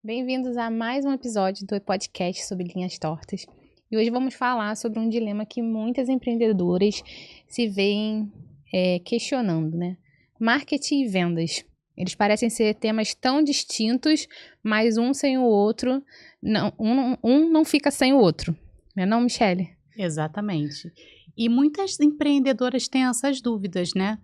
Bem-vindos a mais um episódio do podcast sobre linhas tortas. E hoje vamos falar sobre um dilema que muitas empreendedoras se veem questionando, né? Marketing e vendas. Eles parecem ser temas tão distintos, mas um sem o outro, um não fica sem o outro. Não é não, Michele? Exatamente. E muitas empreendedoras têm essas dúvidas, né?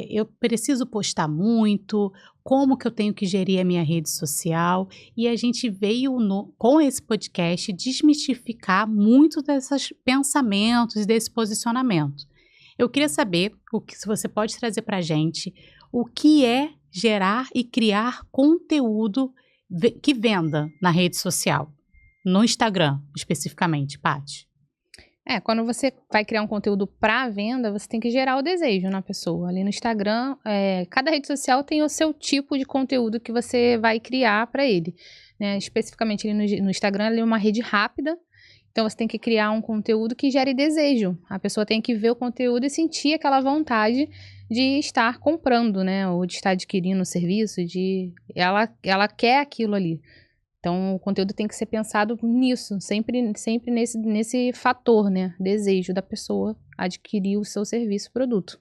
Eu preciso postar muito, como que eu tenho que gerir a minha rede social? E a gente veio com esse podcast desmistificar muito desses pensamentos, desse posicionamento. Eu queria saber se você pode trazer para a gente o que é gerar e criar conteúdo que venda na rede social, no Instagram especificamente, Paty. Quando você vai criar um conteúdo para venda, você tem que gerar o desejo na pessoa. Ali no Instagram, cada rede social tem o seu tipo de conteúdo que você vai criar para ele, né? Especificamente ali no Instagram, ele é uma rede rápida, então você tem que criar um conteúdo que gere desejo. A pessoa tem que ver o conteúdo e sentir aquela vontade de estar comprando, né? Ou de estar adquirindo o serviço, ela quer aquilo ali. Então, o conteúdo tem que ser pensado nisso, sempre nesse fator, né? Desejo da pessoa adquirir o seu serviço, produto.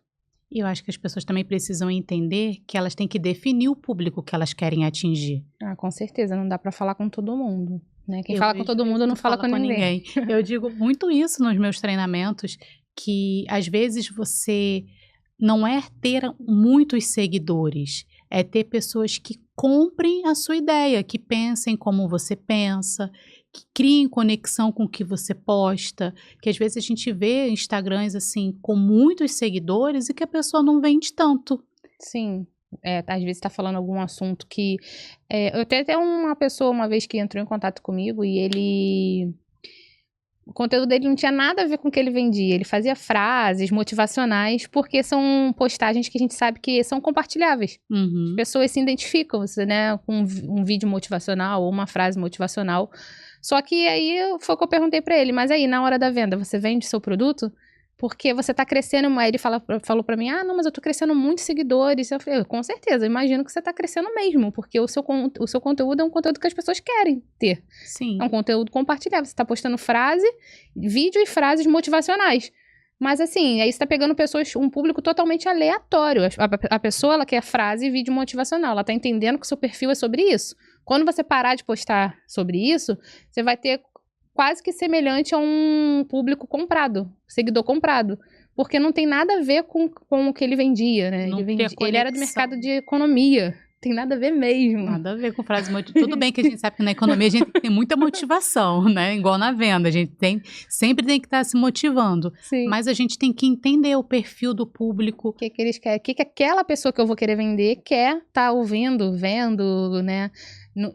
E eu acho que as pessoas também precisam entender que elas têm que definir o público que elas querem atingir. Ah, com certeza, não dá para falar com todo mundo, né? Quem Eu fala com vejo todo mundo isso, não fala com ninguém. Eu digo muito isso nos meus treinamentos, que às vezes você não é ter muitos seguidores, é ter pessoas que comprem a sua ideia, que pensem como você pensa, que criem conexão com o que você posta, que às vezes a gente vê Instagrams assim com muitos seguidores e que a pessoa não vende tanto. Sim, às vezes tá falando algum assunto que... eu tenho até uma pessoa uma vez que entrou em contato comigo e ele... O conteúdo dele não tinha nada a ver com o que ele vendia. Ele fazia frases motivacionais, porque são postagens que a gente sabe que são compartilháveis. As Uhum. pessoas se identificam, você, né, com um vídeo motivacional ou uma frase motivacional. Só que aí foi o que eu perguntei pra ele, mas aí, na hora da venda, você vende seu produto? Porque você tá crescendo, aí ele falou pra mim, não, mas eu tô crescendo muitos seguidores. Eu falei, com certeza, eu imagino que você tá crescendo mesmo, porque o seu conteúdo é um conteúdo que as pessoas querem ter. É um Sim. conteúdo compartilhável. Você tá postando vídeo e frases motivacionais. Mas assim, aí você tá pegando um público totalmente aleatório. A pessoa, ela quer frase e vídeo motivacional. Ela tá entendendo que o seu perfil é sobre isso. Quando você parar de postar sobre isso, você vai ter quase que semelhante a um público comprado, seguidor comprado. Porque não tem nada a ver com o que ele vendia, né? Não cria Ele era do conexão. mercado de economia. Tem nada a ver mesmo. Nada a ver com frase motivacional. Tudo bem que a gente sabe que na economia a gente tem que ter muita motivação, né? Igual na venda, sempre tem que estar se motivando. Sim. Mas a gente tem que entender o perfil do público. O que que eles querem? O que que aquela pessoa que eu vou querer vender quer tá ouvindo, vendo, né?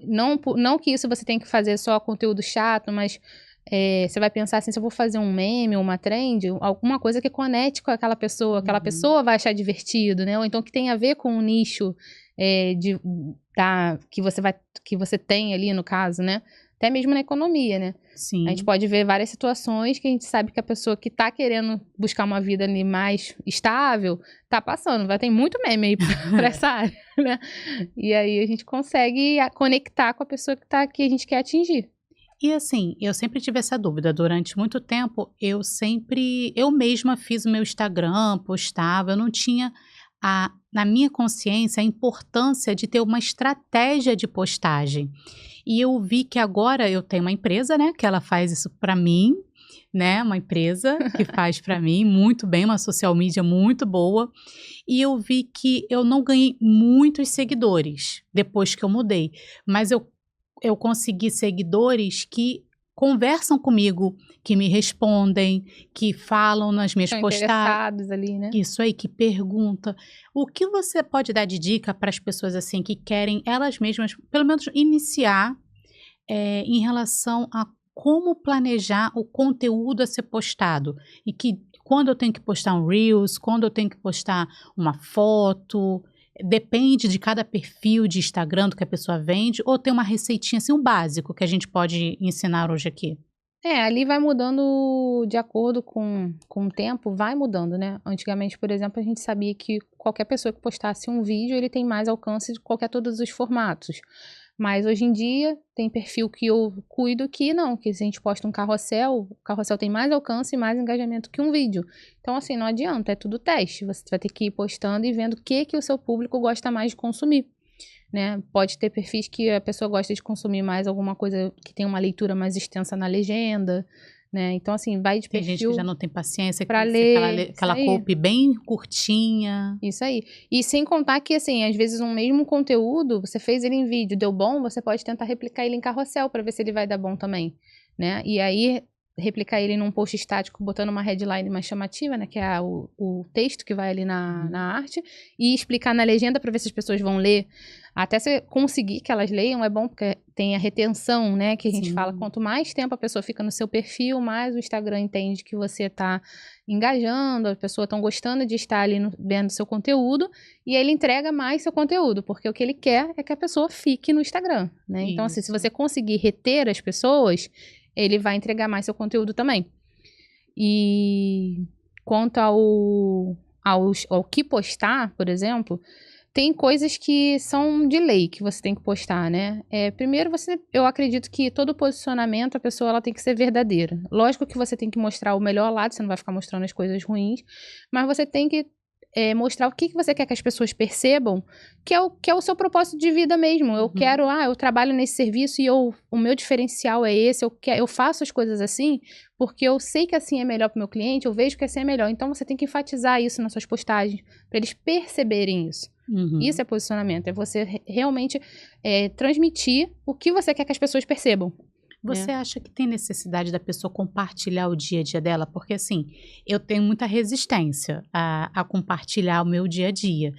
Não que isso você tem que fazer só conteúdo chato, mas você vai pensar assim, se eu vou fazer um meme ou uma trend, alguma coisa que conecte com aquela pessoa vai achar divertido, né? Ou então que tenha a ver com o nicho que você tem ali no caso, né? Até mesmo na economia, né? Sim. A gente pode ver várias situações que a gente sabe que a pessoa que tá querendo buscar uma vida ali mais estável, tá passando. Vai ter muito meme aí pra essa área, né? E aí a gente consegue conectar com a pessoa que a gente quer atingir. E assim, eu sempre tive essa dúvida. Durante muito tempo, eu mesma fiz o meu Instagram, postava, eu não tinha na minha consciência a importância de ter uma estratégia de postagem. E eu vi que agora eu tenho uma empresa, né, que ela faz isso para mim, né, uma empresa que faz para mim muito bem, uma social media muito boa. E eu vi que eu não ganhei muitos seguidores depois que eu mudei, mas eu consegui seguidores que conversam comigo, que me respondem, que falam nas minhas Estão postagens. interessados ali, né? Isso aí, que pergunta. O que você pode dar de dica para as pessoas assim que querem elas mesmas, pelo menos iniciar, em relação a como planejar o conteúdo a ser postado? E que quando eu tenho que postar um Reels, quando eu tenho que postar uma foto, depende de cada perfil de Instagram do que a pessoa vende, ou tem uma receitinha assim, um básico que a gente pode ensinar hoje aqui? Ali vai mudando de acordo com o tempo, vai mudando, né? Antigamente, por exemplo, a gente sabia que qualquer pessoa que postasse um vídeo, ele tem mais alcance de todos os formatos. Mas hoje em dia tem perfil que eu cuido que não, que se a gente posta um carrossel, o carrossel tem mais alcance e mais engajamento que um vídeo. Então assim, não adianta, é tudo teste. Você vai ter que ir postando e vendo o que o seu público gosta mais de consumir. Né? Pode ter perfis que a pessoa gosta de consumir mais alguma coisa que tem uma leitura mais extensa na legenda, né? Então, assim, vai de Tem perfil gente que já não tem paciência, que pra tem que ser ler, aquela isso aí. copy bem curtinha. Isso aí. E sem contar que, assim, às vezes um mesmo conteúdo, você fez ele em vídeo, deu bom, você pode tentar replicar ele em carrossel para ver se ele vai dar bom também, né? E aí, replicar ele num post estático, botando uma headline mais chamativa, né? Que é o texto que vai ali na arte, e explicar na legenda para ver se as pessoas vão ler. Até você conseguir que elas leiam, é bom, porque tem a retenção, né? Que a gente fala, quanto mais tempo a pessoa fica no seu perfil, mais o Instagram entende que você tá engajando, a pessoa estão gostando de estar ali vendo seu conteúdo, e ele entrega mais seu conteúdo, porque o que ele quer é que a pessoa fique no Instagram, né? Então, assim, se você conseguir reter as pessoas, ele vai entregar mais seu conteúdo também. E quanto ao que postar, por exemplo, tem coisas que são de lei que você tem que postar, né? Primeiro, eu acredito que todo posicionamento, a pessoa ela tem que ser verdadeira. Lógico que você tem que mostrar o melhor lado, você não vai ficar mostrando as coisas ruins, mas você tem que mostrar o que você quer que as pessoas percebam, que é o seu propósito de vida mesmo. Eu quero, eu trabalho nesse serviço e o meu diferencial é esse, eu faço as coisas assim, porque eu sei que assim é melhor para o meu cliente, eu vejo que assim é melhor. Então, você tem que enfatizar isso nas suas postagens, para eles perceberem isso. Isso é posicionamento, é você realmente transmitir o que você quer que as pessoas percebam. Você acha que tem necessidade da pessoa compartilhar o dia a dia dela? Porque, assim, eu tenho muita resistência a compartilhar o meu dia a dia.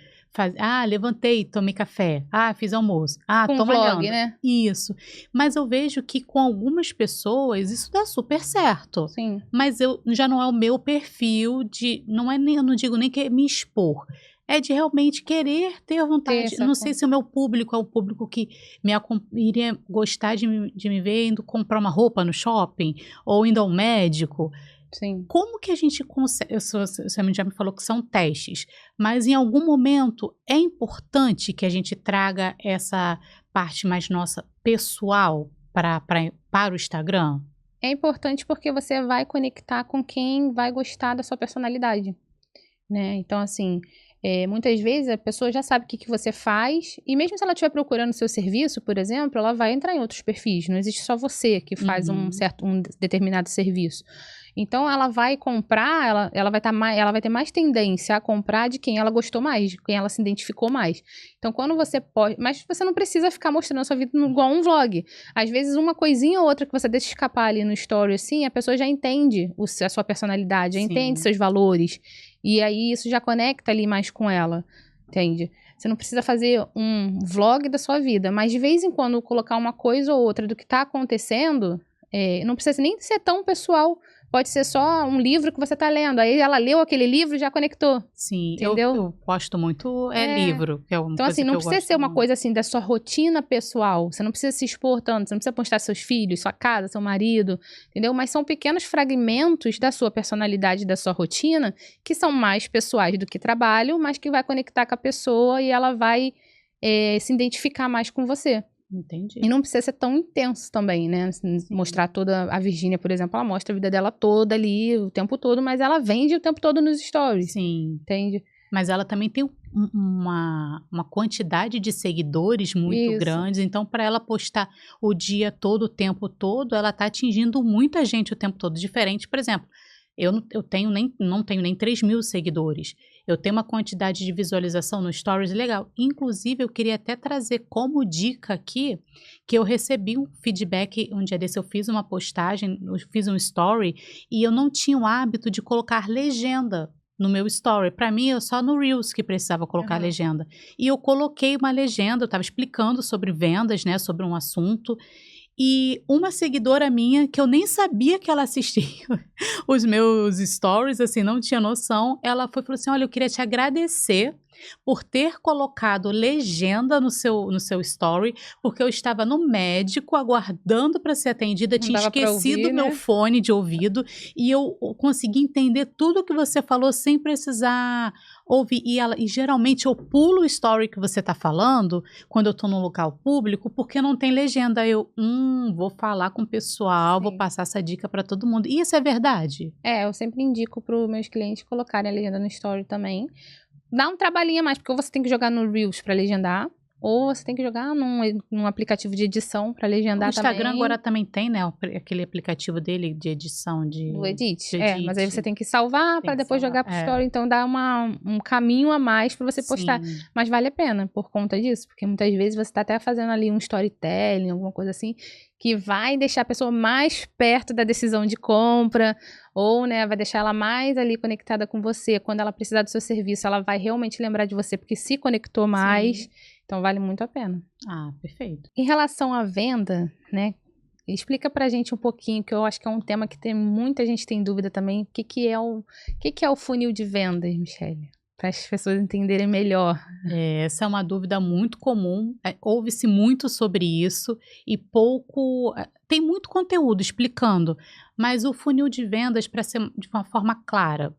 Levantei, tomei café. Fiz almoço. Com Tô vlog, malhando. né? Isso. Mas eu vejo que com algumas pessoas isso dá super certo. Sim. Mas já não é o meu perfil de... eu não digo nem que me expor. É de realmente querer ter vontade. Não sei se o meu público é o público que iria gostar de me ver indo comprar uma roupa no shopping ou indo ao médico. Sim. Como que a gente consegue... Você já me falou que são testes, mas em algum momento é importante que a gente traga essa parte mais nossa pessoal para o Instagram? É importante porque você vai conectar com quem vai gostar da sua personalidade, né? Então, assim... muitas vezes a pessoa já sabe o que você faz, e mesmo se ela estiver procurando o seu serviço, por exemplo, ela vai entrar em outros perfis. Não existe só você que faz um determinado serviço. Então, ela vai comprar, ela vai ter mais tendência a comprar de quem ela gostou mais, de quem ela se identificou mais. Então, quando você pode... Mas você não precisa ficar mostrando a sua vida igual um vlog. Às vezes, uma coisinha ou outra que você deixa escapar ali no story, assim, a pessoa já entende a sua personalidade, já entende seus valores. E aí, isso já conecta ali mais com ela, entende? Você não precisa fazer um vlog da sua vida, mas de vez em quando colocar uma coisa ou outra do que está acontecendo, não precisa nem ser tão pessoal. Pode ser só um livro que você está lendo. Aí ela leu aquele livro e já conectou. Sim, entendeu? Eu gosto muito livro. Que é uma então, coisa assim, não precisa ser uma coisa assim da sua rotina pessoal. Você não precisa se expor tanto. Você não precisa postar seus filhos, sua casa, seu marido, entendeu? Mas são pequenos fragmentos da sua personalidade, da sua rotina, que são mais pessoais do que trabalho, mas que vai conectar com a pessoa e ela vai se identificar mais com você. Entendi. E não precisa ser tão intenso também, né? Mostrar toda... A Virgínia, por exemplo, ela mostra a vida dela toda ali, o tempo todo, mas ela vende o tempo todo nos stories. Sim. Entende? Mas ela também tem uma quantidade de seguidores muito grandes, então para ela postar o dia todo, o tempo todo, ela tá atingindo muita gente o tempo todo. Diferente, por exemplo, eu não tenho nem 3.000 seguidores. Eu tenho uma quantidade de visualização no Stories legal. Inclusive, eu queria até trazer como dica aqui, que eu recebi um feedback, um dia desse eu fiz uma postagem, eu fiz um story, e eu não tinha o hábito de colocar legenda no meu story. Para mim, eu só no Reels que precisava colocar legenda. E eu coloquei uma legenda, eu estava explicando sobre vendas, né, sobre um assunto, e uma seguidora minha, que eu nem sabia que ela assistia os meus stories, assim, não tinha noção, ela falou assim, olha, eu queria te agradecer, por ter colocado legenda no seu story, porque eu estava no médico aguardando para ser atendida, Não tinha dava pra esquecido ouvir, meu né? fone de ouvido e eu consegui entender tudo que você falou sem precisar ouvir. E geralmente eu pulo o story que você está falando quando eu estou num local público, porque não tem legenda. Vou falar com o pessoal, vou Sim. passar essa dica para todo mundo. E isso é verdade? Eu sempre indico para os meus clientes colocarem a legenda no story também. Dá um trabalhinho a mais, porque ou você tem que jogar no Reels para legendar, ou você tem que jogar num aplicativo de edição para O legendar Instagram também. agora também tem, né, aquele aplicativo dele de edição Do Edit. de Mas aí você edit. tem que salvar Tem para que depois salvar. jogar pro story. Então dá um caminho a mais para você postar. Sim. Mas vale a pena por conta disso, porque muitas vezes você tá até fazendo ali um storytelling, alguma coisa assim, que vai deixar a pessoa mais perto da decisão de compra, ou, né, vai deixar ela mais ali conectada com você. Quando ela precisar do seu serviço, ela vai realmente lembrar de você, porque se conectou mais. Sim. Então vale muito a pena. Ah, perfeito. Em relação à venda, né? Explica pra gente um pouquinho, que eu acho que é um tema que tem muita gente tem dúvida também. O que é o funil de vendas, Michele? Para as pessoas entenderem melhor. Essa é uma dúvida muito comum. Ouve-se muito sobre isso e pouco. Tem muito conteúdo explicando, mas o funil de vendas, para ser de uma forma clara,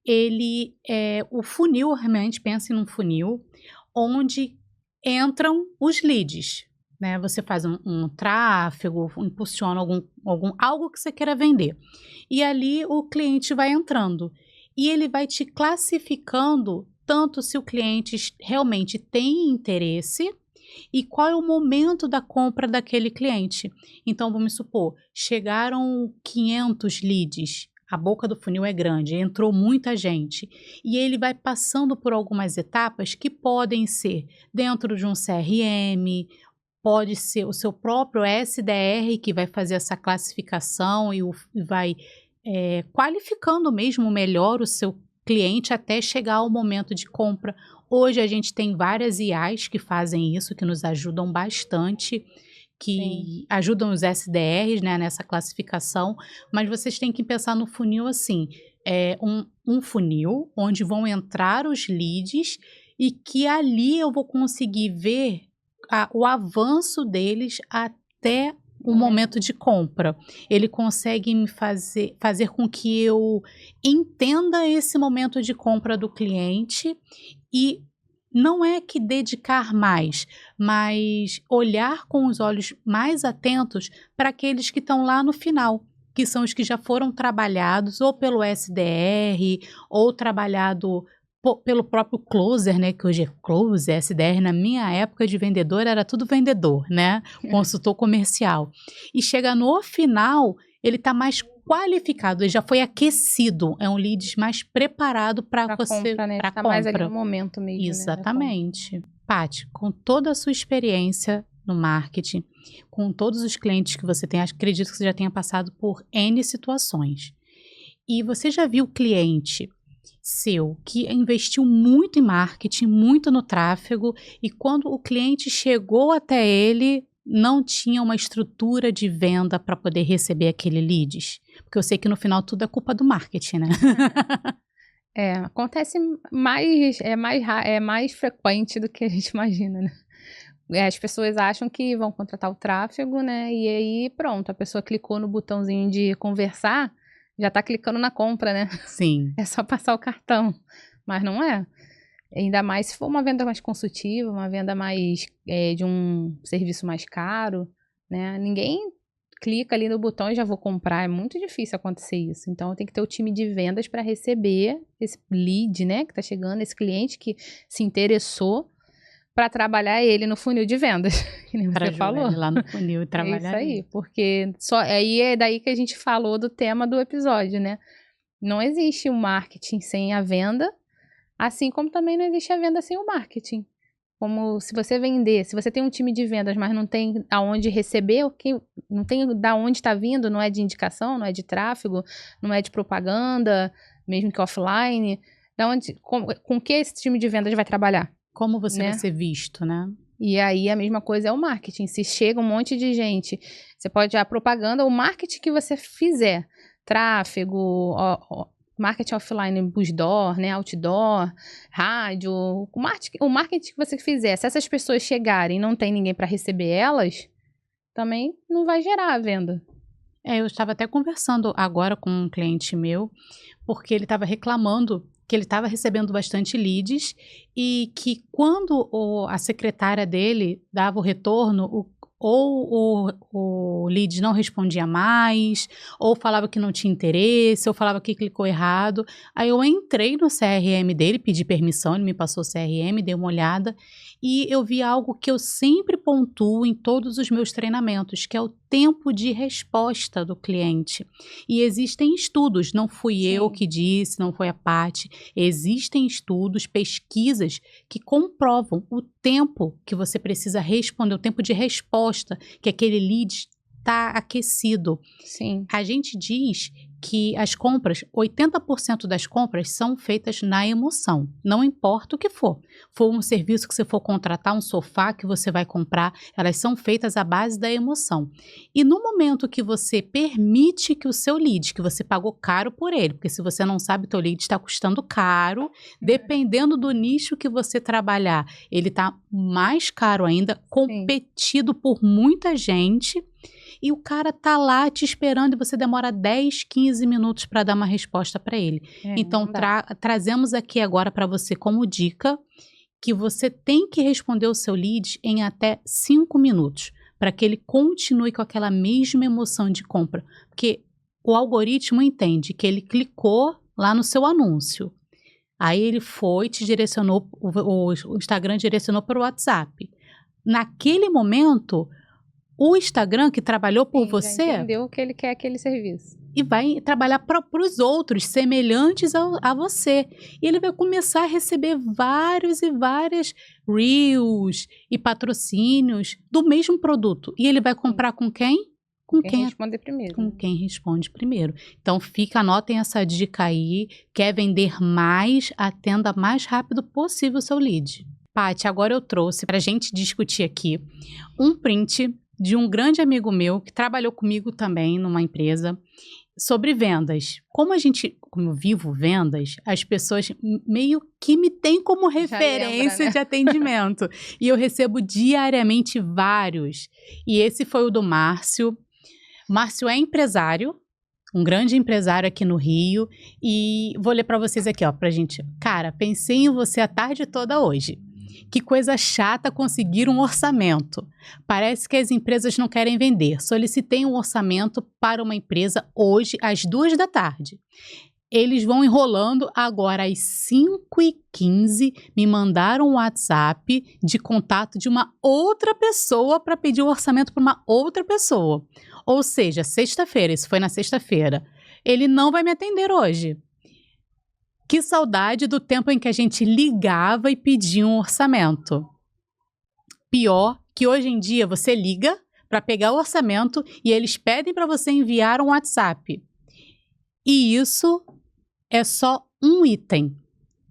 ele é o funil, realmente pense num funil onde entram os leads, né? Você faz um tráfego, impulsiona algo que você queira vender. E ali o cliente vai entrando. E ele vai te classificando tanto se o cliente realmente tem interesse e qual é o momento da compra daquele cliente. Então, vamos supor, chegaram 500 leads, a boca do funil é grande, entrou muita gente. E ele vai passando por algumas etapas que podem ser dentro de um CRM, pode ser o seu próprio SDR que vai fazer essa classificação e vai qualificando mesmo melhor o seu cliente até chegar ao momento de compra. Hoje a gente tem várias IAs que fazem isso, que nos ajudam bastante, que ajudam os SDRs, né, nessa classificação, mas vocês têm que pensar no funil assim, um funil onde vão entrar os leads e que ali eu vou conseguir ver o avanço deles até o momento de compra. Ele consegue me fazer com que eu entenda esse momento de compra do cliente e não é que dedicar mais, mas olhar com os olhos mais atentos para aqueles que estão lá no final, que são os que já foram trabalhados ou pelo SDR ou trabalhado pelo próprio closer, né, que hoje é closer, SDR, na minha época de vendedor era tudo vendedor, né, consultor comercial. E chega no final, ele está mais qualificado, ele já foi aquecido, é um lead mais preparado para você, compra, né? para Tá compra. mais ali no momento mesmo, Exatamente. Né, Paty, com toda a sua experiência no marketing, com todos os clientes que você tem, acredito que você já tenha passado por N situações. E você já viu cliente seu que investiu muito em marketing, muito no tráfego, e quando o cliente chegou até ele, não tinha uma estrutura de venda para poder receber aquele leads? Porque eu sei que no final tudo é culpa do marketing, né? Acontece mais frequente do que a gente imagina, né? As pessoas acham que vão contratar o tráfego, né? E aí, pronto, a pessoa clicou no botãozinho de conversar, já tá clicando na compra, né? Sim. É só passar o cartão, mas não é. Ainda mais se for uma venda mais consultiva, uma venda mais de um serviço mais caro, né? Ninguém clica ali no botão e já vou comprar, é muito difícil acontecer isso. Então tem que ter o time de vendas para receber esse lead, né, que tá chegando, esse cliente que se interessou, para trabalhar ele no funil de vendas, que nem você falou. Ele lá no funil e trabalhar É isso aí, porque aí é daí que a gente falou do tema do episódio, né? Não existe o marketing sem a venda, assim como também não existe a venda sem o marketing. Como se você vender, se você tem um time de vendas, mas não tem aonde receber, não tem da onde está vindo, não é de indicação, não é de tráfego, não é de propaganda, mesmo que offline, com que esse time de vendas vai trabalhar? Como você vai ser visto, né? E aí a mesma coisa é o marketing. Se chega um monte de gente, você pode a propaganda, o marketing que você fizer, tráfego, marketing offline, busdoor, né, outdoor, rádio, o marketing que você fizer, se essas pessoas chegarem e não tem ninguém para receber elas, também não vai gerar a venda. Eu estava até conversando agora com um cliente meu, porque ele estava reclamando que ele estava recebendo bastante leads e que quando a secretária dele dava o retorno, ou o lead não respondia mais, ou falava que não tinha interesse, ou falava que clicou errado. Aí eu entrei no CRM dele, pedi permissão, ele me passou o CRM, dei uma olhada, e eu vi algo que eu sempre pontuo em todos os meus treinamentos, que é o tempo de resposta do cliente. E existem estudos, não fui eu que disse, não foi a Paty, existem estudos, pesquisas que comprovam o tempo que você precisa responder, o tempo de resposta, que aquele lead está aquecido. Sim. A gente diz que as compras, 80% das compras são feitas na emoção, não importa o que for. For um serviço que você for contratar, um sofá que você vai comprar, elas são feitas à base da emoção. E no momento que você permite que o seu lead, que você pagou caro por ele, porque se você não sabe, o teu lead está custando caro, dependendo do nicho que você trabalhar, ele está mais caro ainda, competido por muita gente, e o cara tá lá te esperando e você demora 10, 15 minutos para dar uma resposta para ele. Então, trazemos aqui agora para você como dica que você tem que responder o seu lead em até 5 minutos, para que ele continue com aquela mesma emoção de compra. Porque o algoritmo entende que ele clicou lá no seu anúncio. Aí ele foi, te direcionou, o Instagram direcionou para o WhatsApp. Naquele momento, o Instagram que trabalhou por você já entendeu que ele quer aquele serviço. E vai trabalhar para os outros semelhantes a você. E ele vai começar a receber vários e várias reels e patrocínios do mesmo produto. E ele vai comprar com quem? Com quem responde primeiro. Com quem responde primeiro. Então, anotem essa dica aí. Quer vender mais? Atenda mais rápido possível o seu lead. Paty, agora eu trouxe para a gente discutir aqui um print de um grande amigo meu que trabalhou comigo também numa empresa sobre vendas. Como eu vivo vendas, as pessoas meio que me têm como referência, né, de atendimento. E eu recebo diariamente vários. E esse foi o do Márcio. Márcio é empresário, um grande empresário aqui no Rio. E vou ler para vocês aqui, ó, pra gente. Cara, pensei em você a tarde toda hoje. Que coisa chata conseguir um orçamento. Parece que as empresas não querem vender. Solicitei um orçamento para uma empresa hoje às 14h. Eles vão enrolando, agora às 5h15 me mandaram um WhatsApp de contato de uma outra pessoa para pedir o orçamento para uma outra pessoa. Ou seja, sexta-feira, isso foi na sexta-feira. Ele não vai me atender hoje. Que saudade do tempo em que a gente ligava e pedia um orçamento. Pior que hoje em dia você liga para pegar o orçamento e eles pedem para você enviar um WhatsApp. E isso é só um item.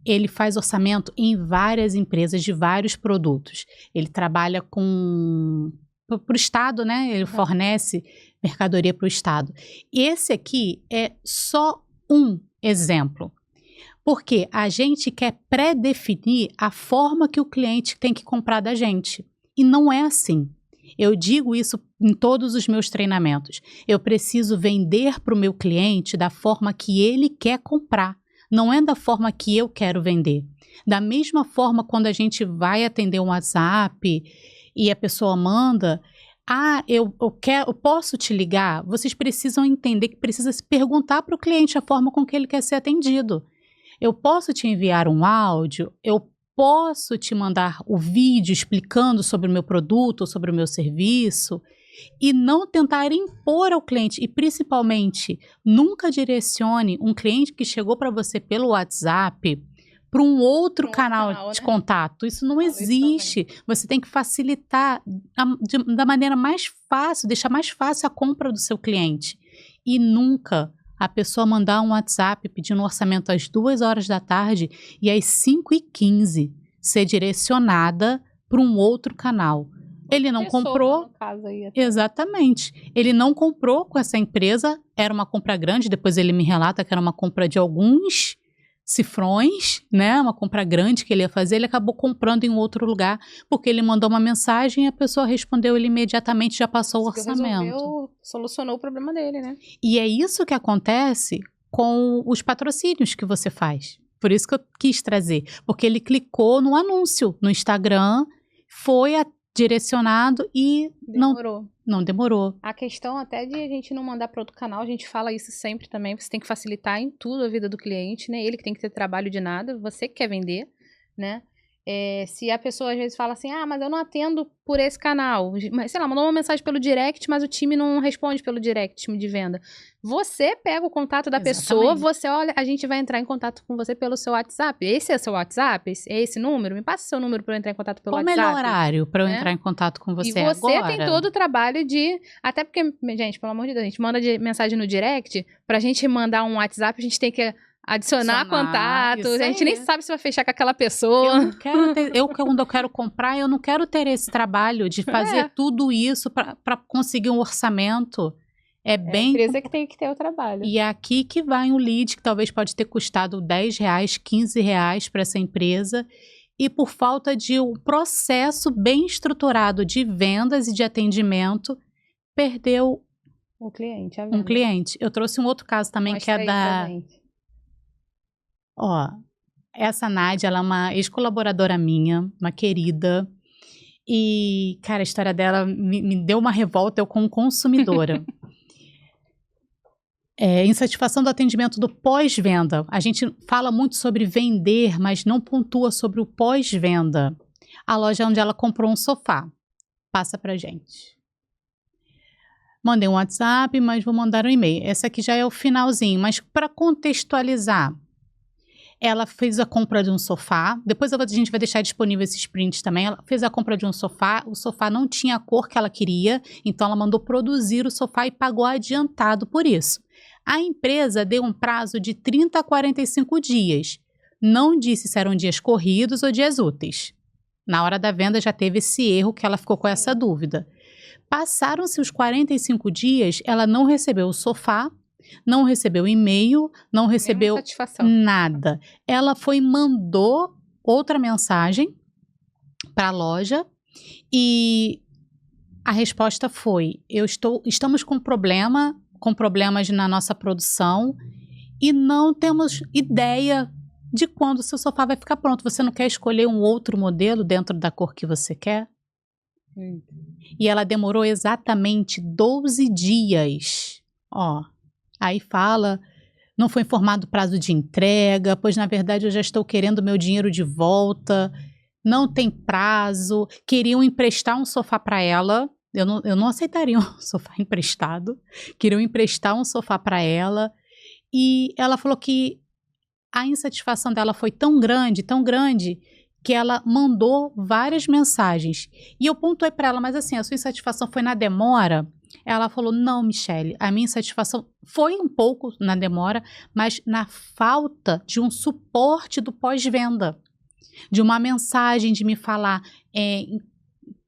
Ele faz orçamento em várias empresas de vários produtos. Ele trabalha para o Estado, né? Ele fornece mercadoria para o Estado. E esse aqui é só um exemplo. Porque a gente quer pré-definir a forma que o cliente tem que comprar da gente. E não é assim. Eu digo isso em todos os meus treinamentos. Eu preciso vender para o meu cliente da forma que ele quer comprar. Não é da forma que eu quero vender. Da mesma forma, quando a gente vai atender um WhatsApp e a pessoa manda... eu posso te ligar? Vocês precisam entender que precisa se perguntar para o cliente a forma com que ele quer ser atendido. Eu posso te enviar um áudio, eu posso te mandar o vídeo explicando sobre o meu produto, sobre o meu serviço, e não tentar impor ao cliente. E principalmente, nunca direcione um cliente que chegou para você pelo WhatsApp para um outro canal de contato. Isso não existe. Você tem que facilitar da maneira mais fácil, deixar mais fácil a compra do seu cliente. E nunca a pessoa mandar um WhatsApp pedindo um orçamento às 14h e às 5h15 ser direcionada para um outro canal. Ele não comprou. No caso aí, até. Exatamente. Ele não comprou com essa empresa, era uma compra grande, depois ele me relata que era uma compra de alguns cifrões, né? Uma compra grande que ele ia fazer, ele acabou comprando em um outro lugar, porque ele mandou uma mensagem e a pessoa respondeu ele imediatamente, já passou o orçamento. Solucionou o problema dele, né? E é isso que acontece com os patrocínios que você faz. Por isso que eu quis trazer, porque ele clicou no anúncio no Instagram, foi direcionado e não demorou. A questão até de a gente não mandar para outro canal, a gente fala isso sempre também, você tem que facilitar em tudo a vida do cliente, né? Ele que tem que ter trabalho de nada, você que quer vender, né? Se a pessoa às vezes fala assim, mas eu não atendo por esse canal, mas sei lá, mandou uma mensagem pelo direct, mas o time não responde pelo direct, time de venda. Você pega o contato da pessoa, você olha, a gente vai entrar em contato com você pelo seu WhatsApp. Esse é o seu WhatsApp? É esse número? Me passa o seu número para eu entrar em contato pelo WhatsApp. Qual o melhor horário para eu entrar em contato com você agora? E você tem todo o trabalho de... Até porque, gente, pelo amor de Deus, a gente manda mensagem no direct, pra gente mandar um WhatsApp, a gente tem que adicionar contatos, a gente nem sabe se vai fechar com aquela pessoa. Quando eu quero comprar, eu não quero ter esse trabalho de fazer tudo isso para conseguir um orçamento. É a empresa que tem que ter o trabalho. E é aqui que vai um lead que talvez pode ter custado R$10, R$15 para essa empresa, e por falta de um processo bem estruturado de vendas e de atendimento, perdeu o cliente, um cliente. Eu trouxe um outro caso também, que é da... essa Nádia, ela é uma ex-colaboradora minha, uma querida, e, cara, a história dela me deu uma revolta, eu como consumidora. Insatisfação do atendimento do pós-venda. A gente fala muito sobre vender, mas não pontua sobre o pós-venda. A loja onde ela comprou um sofá. Passa pra gente. Mandei um WhatsApp, mas vou mandar um e-mail. Essa aqui já é o finalzinho, mas para contextualizar, ela fez a compra de um sofá. Depois a gente vai deixar disponível esses prints também. Ela fez a compra de um sofá. O sofá não tinha a cor que ela queria, então ela mandou produzir o sofá e pagou adiantado por isso. A empresa deu um prazo de 30 a 45 dias. Não disse se eram dias corridos ou dias úteis. Na hora da venda já teve esse erro que ela ficou com essa dúvida. Passaram-se os 45 dias, ela não recebeu o sofá, não recebeu e-mail, não recebeu nada. Ela foi e mandou outra mensagem para a loja e a resposta foi: estamos com problemas na nossa produção e não temos ideia de quando o seu sofá vai ficar pronto. Você não quer escolher um outro modelo dentro da cor que você quer? E ela demorou exatamente 12 dias. Aí fala, não foi informado o prazo de entrega, pois na verdade eu já estou querendo meu dinheiro de volta, não tem prazo, queriam emprestar um sofá para ela, eu não aceitaria um sofá emprestado, queriam emprestar um sofá para ela, e ela falou que a insatisfação dela foi tão grande, que ela mandou várias mensagens. E eu pontuei para ela, mas assim, a sua insatisfação foi na demora? Ela falou, não, Michele, a minha insatisfação foi um pouco na demora, mas na falta de um suporte do pós-venda, de uma mensagem de me falar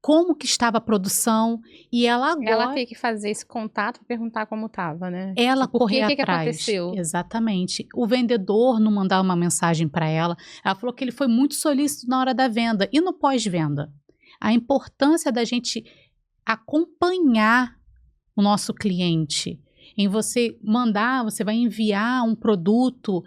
como que estava a produção, e ela agora... Ela tem que fazer esse contato para perguntar como estava, né? Ela correr atrás. O que aconteceu? Exatamente. O vendedor não mandar uma mensagem para ela. Ela falou que ele foi muito solícito na hora da venda e no pós-venda. A importância da gente acompanhar o nosso cliente. Em você mandar, você vai enviar um produto.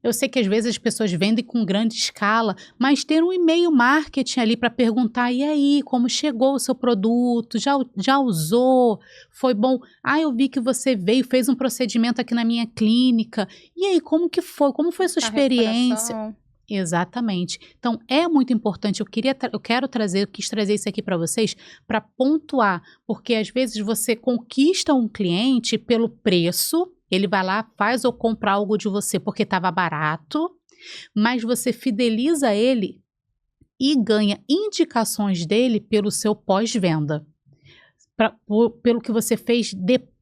Eu sei que às vezes as pessoas vendem com grande escala, mas ter um e-mail marketing ali para perguntar, e aí, como chegou o seu produto? Já usou? Foi bom? Eu vi que você veio, fez um procedimento aqui na minha clínica. E aí, como que foi? Como foi a sua experiência? Exatamente. Então, é muito importante. Eu quis trazer isso aqui para vocês para pontuar, porque às vezes você conquista um cliente pelo preço. Ele vai lá, faz ou compra algo de você porque estava barato, mas você fideliza ele e ganha indicações dele pelo seu pós-venda, pelo que você fez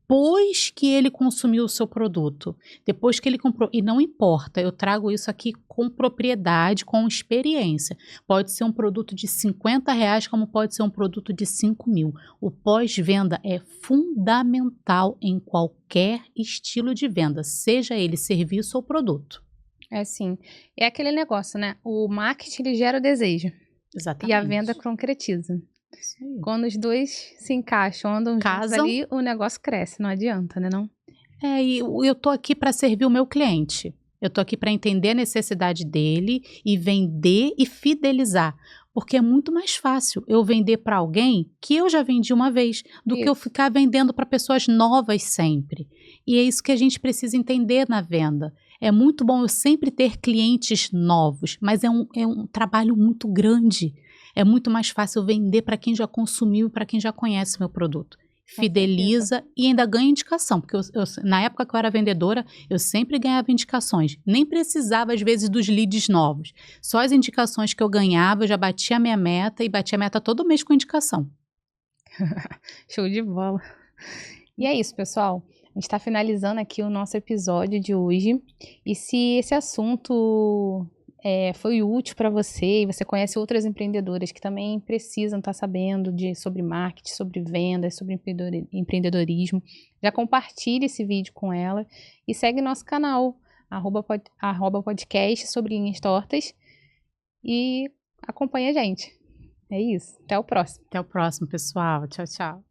depois que ele consumiu o seu produto, depois que ele comprou, e não importa, eu trago isso aqui com propriedade, com experiência. Pode ser um produto de R$ 50, como pode ser um produto de 5.000. O pós-venda é fundamental em qualquer estilo de venda, seja ele serviço ou produto. É assim, é aquele negócio, né? O marketing ele gera o desejo Exatamente. e a venda concretiza. Isso aí. Quando os dois se encaixam, andam juntos Casam. ali, o negócio cresce, não adianta, né não? E eu tô aqui para servir o meu cliente. Eu tô aqui para entender a necessidade dele e vender e fidelizar. Porque é muito mais fácil eu vender para alguém que eu já vendi uma vez do que eu Isso. ficar vendendo para pessoas novas sempre. E é isso que a gente precisa entender na venda. É muito bom eu sempre ter clientes novos, mas é um trabalho muito grande. É muito mais fácil eu vender para quem já consumiu e para quem já conhece meu produto. Fideliza e ainda ganha indicação, porque na época que eu era vendedora, eu sempre ganhava indicações, nem precisava às vezes dos leads novos, só as indicações que eu ganhava, eu já batia a minha meta e batia a meta todo mês com indicação. Show de bola. E é isso, pessoal. A gente está finalizando aqui o nosso episódio de hoje. E se esse assunto foi útil para você e você conhece outras empreendedoras que também precisam estar sabendo sobre marketing, sobre vendas, sobre empreendedorismo, já compartilhe esse vídeo com ela e segue nosso canal, @podcast sobre linhas tortas, e acompanha a gente. É isso. Até o próximo. Até o próximo, pessoal. Tchau, tchau.